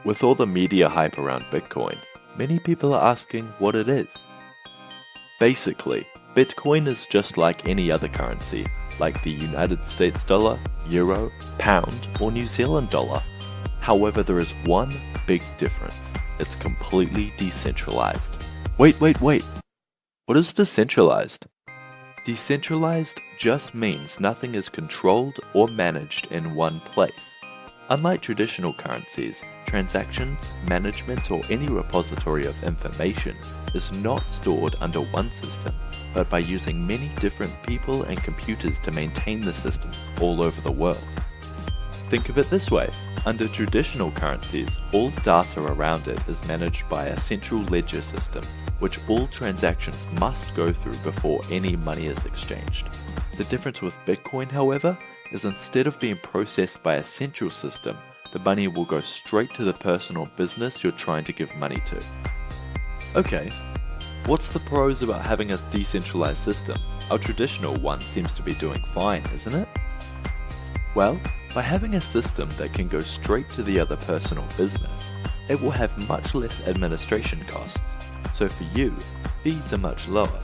With all the media hype around Bitcoin, many people are asking what it is. Basically, Bitcoin is just like any other currency, like the United States dollar, euro, pound, or New Zealand dollar. However, there is one big difference. It's completely decentralized. Wait. What is decentralized? Decentralized just means nothing is controlled or managed in one place. Unlike traditional currencies, transactions, management, or any repository of information is not stored under one system, but by using many different people and computers to maintain the systems all over the world. Think of it this way. Under traditional currencies, all data around it is managed by a central ledger system, which all transactions must go through before any money is exchanged. The difference with Bitcoin, however, is instead of being processed by a central system, the money will go straight to the person or business you're trying to give money to. Okay, what's the pros about having a decentralized system? Our traditional one seems to be doing fine, isn't it? Well, by having a system that can go straight to the other person or business, it will have much less administration costs. So for you, fees are much lower.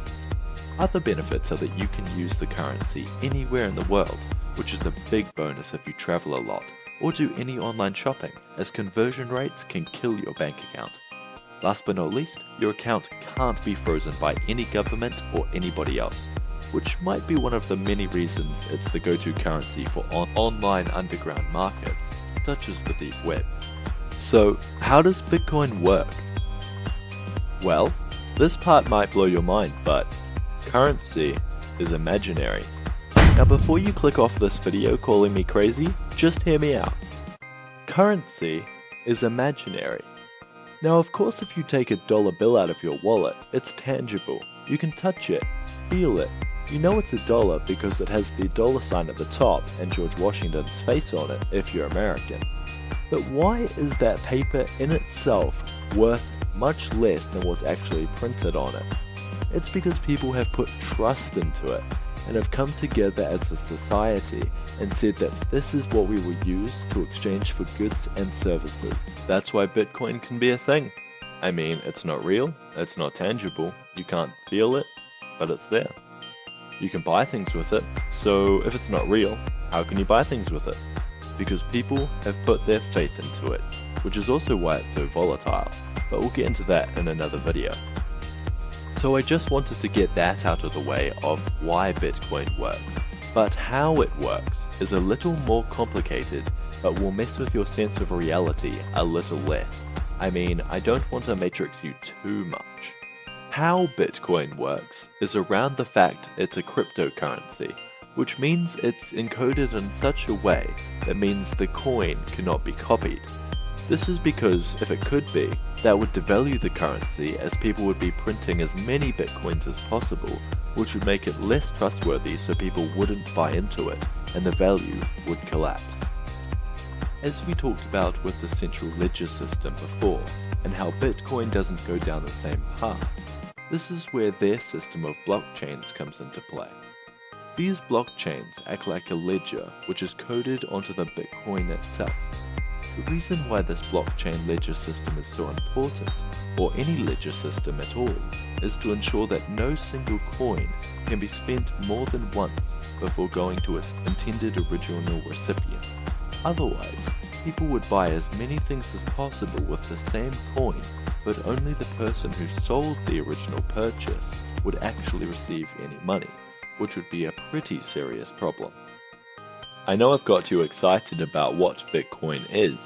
Other benefits are that you can use the currency anywhere in the world, which is a big bonus if you travel a lot or do any online shopping, as conversion rates can kill your bank account. Last but not least, your account can't be frozen by any government or anybody else, which might be one of the many reasons it's the go-to currency for online underground markets, such as the deep web. So, how does Bitcoin work? Well, this part might blow your mind, but currency is imaginary. Now before you click off this video calling me crazy, just hear me out. Currency is imaginary. Now of course if you take a dollar bill out of your wallet, it's tangible. You can touch it, feel it. You know it's a dollar because it has the dollar sign at the top and George Washington's face on it if you're American. But why is that paper in itself worth much less than what's actually printed on it? It's because people have put trust into it and have come together as a society and said that this is what we will use to exchange for goods and services. That's why Bitcoin can be a thing. I mean, it's not real, it's not tangible, you can't feel it, but it's there. You can buy things with it, so if it's not real, how can you buy things with it? Because people have put their faith into it, which is also why it's so volatile, but we'll get into that in another video. So I just wanted to get that out of the way of why Bitcoin works, but how it works is a little more complicated, but will mess with your sense of reality a little less. I mean, I don't want to matrix you too much. How Bitcoin works is around the fact it's a cryptocurrency, which means it's encoded in such a way that means the coin cannot be copied. This is because if it could be, that would devalue the currency as people would be printing as many bitcoins as possible, which would make it less trustworthy so people wouldn't buy into it and the value would collapse. As we talked about with the central ledger system before, and how Bitcoin doesn't go down the same path, this is where their system of blockchains comes into play. These blockchains act like a ledger which is coded onto the Bitcoin itself. The reason why this blockchain ledger system is so important, or any ledger system at all, is to ensure that no single coin can be spent more than once before going to its intended original recipient. Otherwise, people would buy as many things as possible with the same coin, but only the person who sold the original purchase would actually receive any money, which would be a pretty serious problem. I know I've got you excited about what Bitcoin is,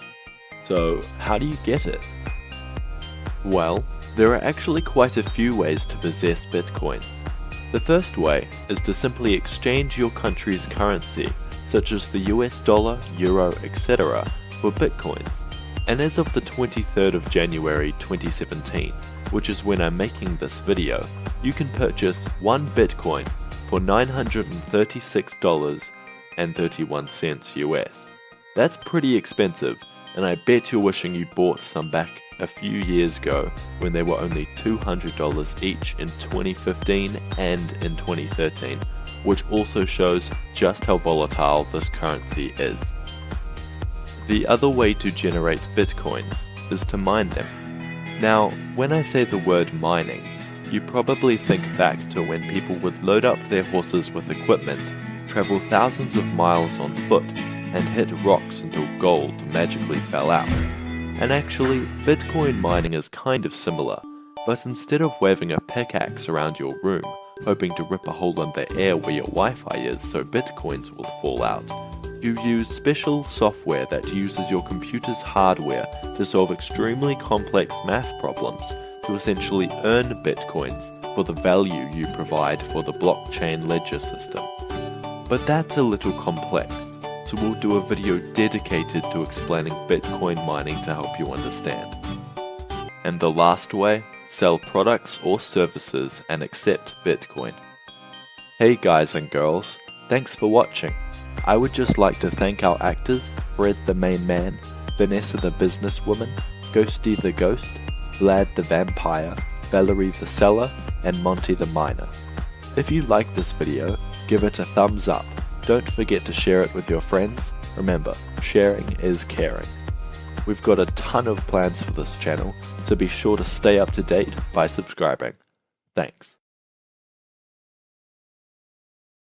so how do you get it? Well, there are actually quite a few ways to possess Bitcoins. The first way is to simply exchange your country's currency, such as the US dollar, euro, etc., for Bitcoins. And as of the 23rd of January 2017, which is when I'm making this video, you can purchase 1 Bitcoin for $936.31 US. That's pretty expensive, and I bet you're wishing you bought some back a few years ago when they were only $200 each in 2015 and in 2013, which also shows just how volatile this currency is. The other way to generate Bitcoins is to mine them. Now, when I say the word mining, you probably think back to when people would load up their horses with equipment, travel thousands of miles on foot, and hit rocks until gold magically fell out. And actually, Bitcoin mining is kind of similar, but instead of waving a pickaxe around your room, hoping to rip a hole in the air where your Wi-Fi is so Bitcoins will fall out, you use special software that uses your computer's hardware to solve extremely complex math problems to essentially earn Bitcoins for the value you provide for the blockchain ledger system. But that's a little complex, so we'll do a video dedicated to explaining Bitcoin mining to help you understand. And the last way, sell products or services and accept Bitcoin. Hey guys and girls, thanks for watching. I would just like to thank our actors, Fred the main man, Vanessa the businesswoman, Ghosty the ghost, Vlad the vampire, Valerie the seller, and Monty the miner. If you like this video, give it a thumbs up. Don't forget to share it with your friends. Remember, sharing is caring. We've got a ton of plans for this channel, so be sure to stay up to date by subscribing. Thanks.